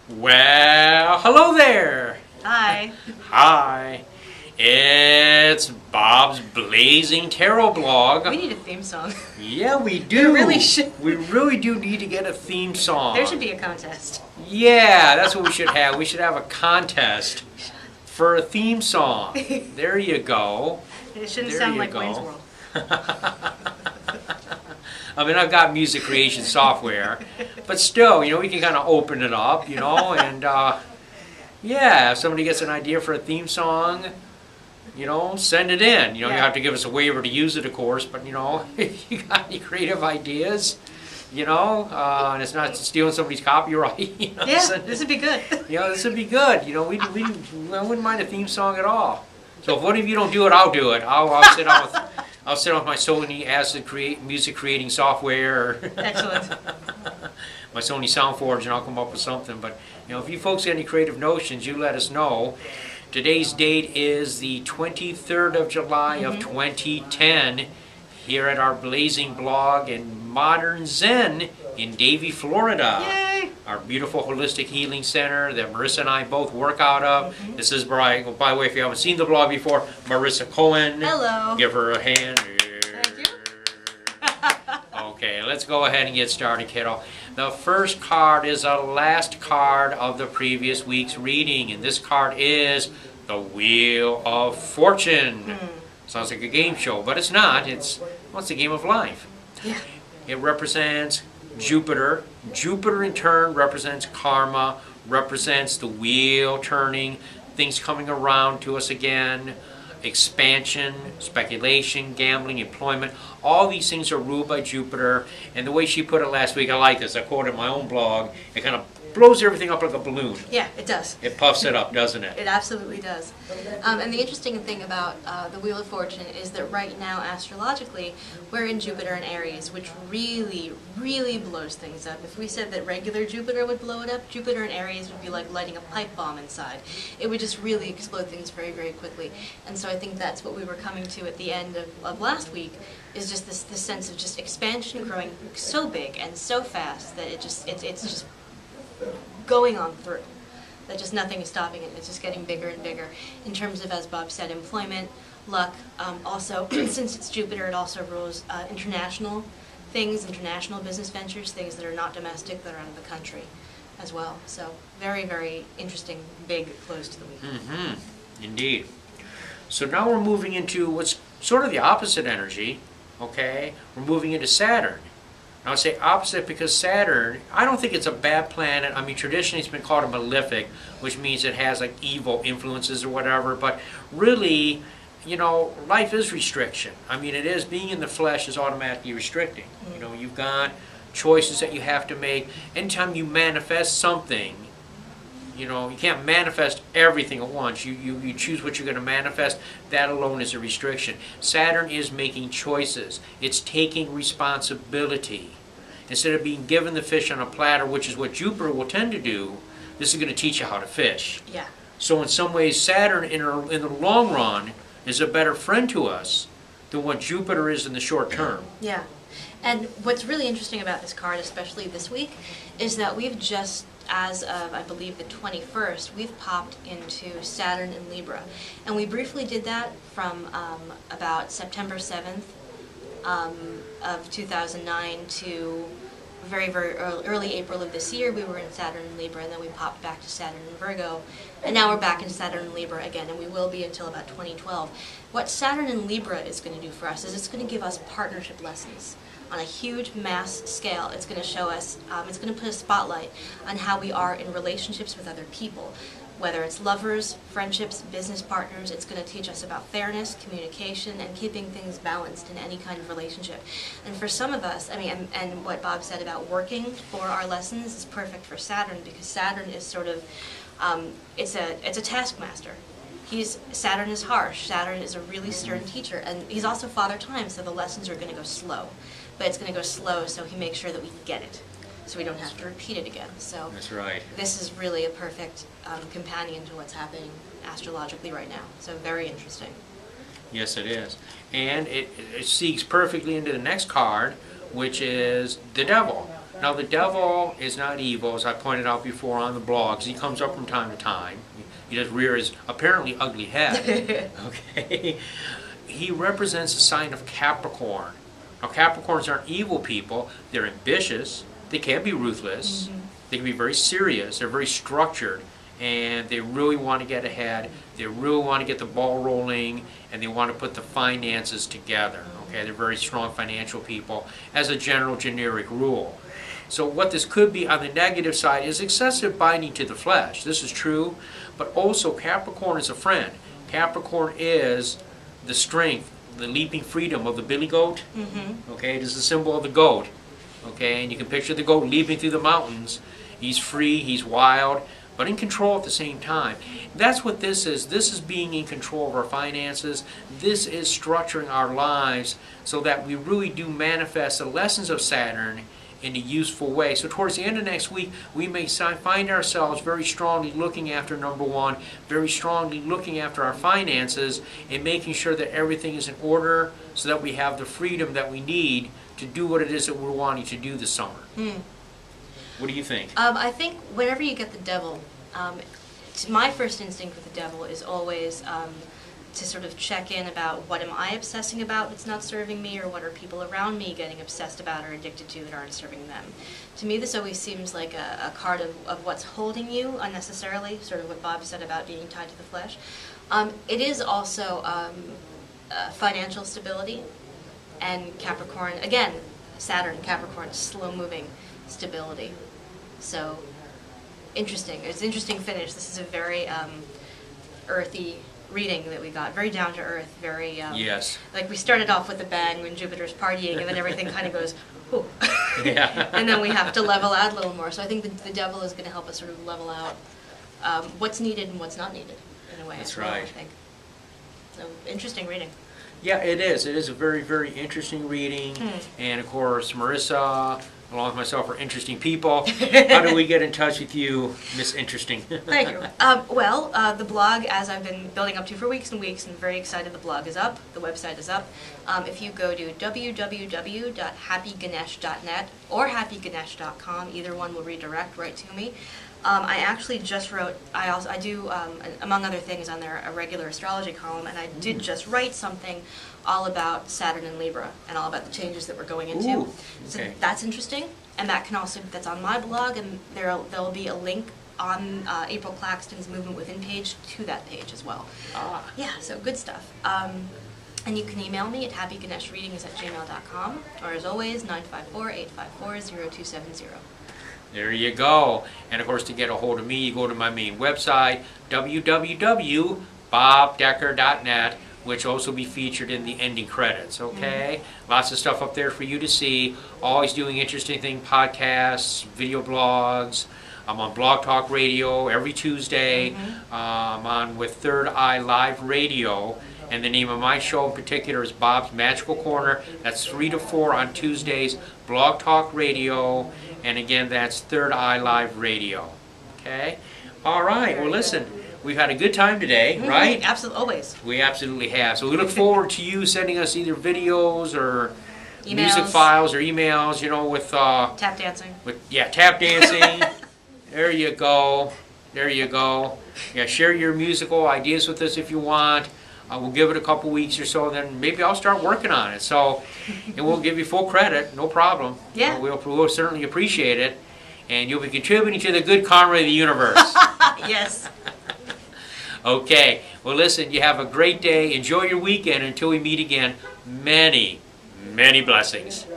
Well, hello there. Hi. Hi. It's Bob's Blazing Tarot blog. We need a theme song. Yeah, we do. We really should. We really do need to get a theme song. There should be a contest. Yeah, that's what we should have. We should have a contest for a theme song. There you go. It shouldn't There sound you like go. Wayne's World. I mean, I've got music creation software, but still, we can kind of open it up, and yeah, if somebody gets an idea for a theme song, send it in. You have to give us a waiver to use it, of course, but, if you got any creative ideas, and it's not stealing somebody's copyright. Yeah, this would be good. This would be good. We wouldn't mind a theme song at all. So if one of you don't do it, I'll do it. I'll sit down with... I'll sit on my Sony acid music creating software. Excellent. My Sony SoundForge, and I'll come up with something. But if you folks have any creative notions, you let us know. Today's date is the 23rd of July of 2010. Here at our Blazing blog in Modern Zen in Davie, Florida. Yay! Our beautiful holistic healing center that Marissa and I both work out of. This is, by the way, if you haven't seen the blog before, Marissa Cohen. Hello. Give her a hand. Thank you. Okay, let's go ahead and get started, kiddo. The first card is the last card of the previous week's reading, and this card is the Wheel of Fortune. Sounds like a game show, but it's not. It's a game of life. Yeah. It represents Jupiter. Jupiter in turn represents karma, represents the wheel turning, things coming around to us again, expansion, speculation, gambling, employment. All these things are ruled by Jupiter. And the way she put it last week, I like this. I quoted my own blog. It kind of blows everything up like a balloon. Yeah, it does. It puffs it up, doesn't it? It absolutely does. And the interesting thing about the Wheel of Fortune is that right now, astrologically, we're in Jupiter and Aries, which really, really blows things up. If we said that regular Jupiter would blow it up, Jupiter and Aries would be like lighting a pipe bomb inside. It would just really explode things very, very quickly. And so I think that's what we were coming to at the end of last week, is just this sense of just expansion growing so big and so fast that it's just going on through. That just nothing is stopping it. It's just getting bigger and bigger. In terms of, as Bob said, employment, luck. Also, since it's Jupiter, it also rules international things, international business ventures, things that are not domestic, that are out of the country as well. So very, very interesting, big close to the week. Indeed. So now we're moving into what's sort of the opposite energy, okay? We're moving into Saturn. I would say opposite because Saturn, I don't think it's a bad planet. I mean, traditionally it's been called a malefic, which means it has like evil influences or whatever, but really, life is restriction. I mean, it is, being in the flesh is automatically restricting. You've got choices that you have to make. Anytime you manifest something, you can't manifest everything at once. You choose what you're going to manifest. That alone is a restriction. Saturn is making choices. It's taking responsibility. Instead of being given the fish on a platter, which is what Jupiter will tend to do, this is going to teach you how to fish. Yeah. So in some ways, Saturn in the long run is a better friend to us than what Jupiter is in the short term. Yeah. And what's really interesting about this card, especially this week, is that we've just, as of, I believe, the 21st, we've popped into Saturn in Libra. And we briefly did that from about September 7th of 2009 to very, very early April of this year. We were in Saturn in Libra, and then we popped back to Saturn in Virgo. And now we're back in Saturn in Libra again, and we will be until about 2012. What Saturn in Libra is going to do for us is it's going to give us partnership lessons on a huge mass scale. It's going to show us, it's going to put a spotlight on how we are in relationships with other people. Whether it's lovers, friendships, business partners, it's going to teach us about fairness, communication, and keeping things balanced in any kind of relationship. And for some of us, I mean, and what Bob said about working for our lessons is perfect for Saturn, because Saturn is sort of, it's a taskmaster. Saturn is harsh. Saturn is a really stern teacher, and he's also Father Time, so the lessons are going to go slow. But it's going to go slow, so he makes sure that we get it, so we don't have to repeat it again. So that's right. This is really a perfect companion to what's happening astrologically right now. So very interesting. Yes, it is. And it segues perfectly into the next card, which is the devil. Now the devil is not evil, as I pointed out before on the blogs. He comes up from time to time. He does rear his apparently ugly head. Okay. He represents the sign of Capricorn. Now Capricorns aren't evil people. They're ambitious. They can be ruthless. They can be very serious. They're very structured. And they really want to get ahead. They really want to get the ball rolling. And they want to put the finances together. Okay. They're very strong financial people as a general generic rule. So what this could be on the negative side is excessive binding to the flesh. This is true, but also Capricorn is a friend. Capricorn is the strength, the leaping freedom of the billy goat. Okay, it is the symbol of the goat. Okay, and you can picture the goat leaping through the mountains. He's free, he's wild, but in control at the same time. That's what this is. This is being in control of our finances. This is structuring our lives so that we really do manifest the lessons of Saturn in a useful way. So towards the end of next week, we may find ourselves very strongly looking after number one, very strongly looking after our finances, and making sure that everything is in order so that we have the freedom that we need to do what it is that we're wanting to do this summer. What do you think? I think whenever you get the devil, my first instinct with the devil is always to sort of check in about what am I obsessing about that's not serving me, or what are people around me getting obsessed about or addicted to that aren't serving them. To me, this always seems like a card of what's holding you unnecessarily, sort of what Bob said about being tied to the flesh. It is also financial stability, and Capricorn, again, Saturn, Capricorn, slow-moving stability. So, interesting. It's an interesting finish. This is a very earthy reading that we got, very down to earth, very yes. Like we started off with a bang when Jupiter's partying, and then everything kind of goes, whew. Yeah. And then we have to level out a little more. So I think the devil is going to help us sort of level out what's needed and what's not needed in a way. That's well, right. I think. So interesting reading. Yeah, it is. It is a very, very interesting reading. And of course, Marissa, along with myself, are interesting people. How do we get in touch with you, Miss Interesting? Thank you. Well, the blog, as I've been building up to for weeks and weeks, and very excited, the blog is up, the website is up. If you go to www.happyganesh.net or happyganesh.com, either one will redirect right to me. I actually just wrote, I do, among other things on there, a regular astrology column, and I did just write something all about Saturn and Libra, and all about the changes that we're going into. Ooh, So okay. that's interesting, and that can also, that's on my blog, and there'll be a link on April Claxton's Movement Within page to that page as well. Yeah, so good stuff. And you can email me at happyganeshreadings@gmail.com, or as always, 954-854-0270. There you go. And of course, to get a hold of me, you go to my main website, www.bobdecker.net, which will also be featured in the ending credits, okay? Lots of stuff up there for you to see. Always doing interesting things, podcasts, video blogs. I'm on Blog Talk Radio every Tuesday. I'm on with Third Eye Live Radio. And the name of my show in particular is Bob's Magical Corner. That's 3 to 4 on Tuesdays, Blog Talk Radio. And again, that's Third Eye Live Radio. Okay? All right. Well, listen, we've had a good time today, right? Absolutely, always. We absolutely have. So we look forward to you sending us either videos or Emails. music files or emails, you know, with... Tap dancing. Tap dancing. There you go. There you go. Yeah, share your musical ideas with us if you want. We'll give it a couple weeks or so, then maybe I'll start working on it. So, and we'll give you full credit, no problem. Yeah. We'll certainly appreciate it. And you'll be contributing to the good karma of the universe. Yes. Okay. Well, listen, you have a great day. Enjoy your weekend. Until we meet again, many, many blessings.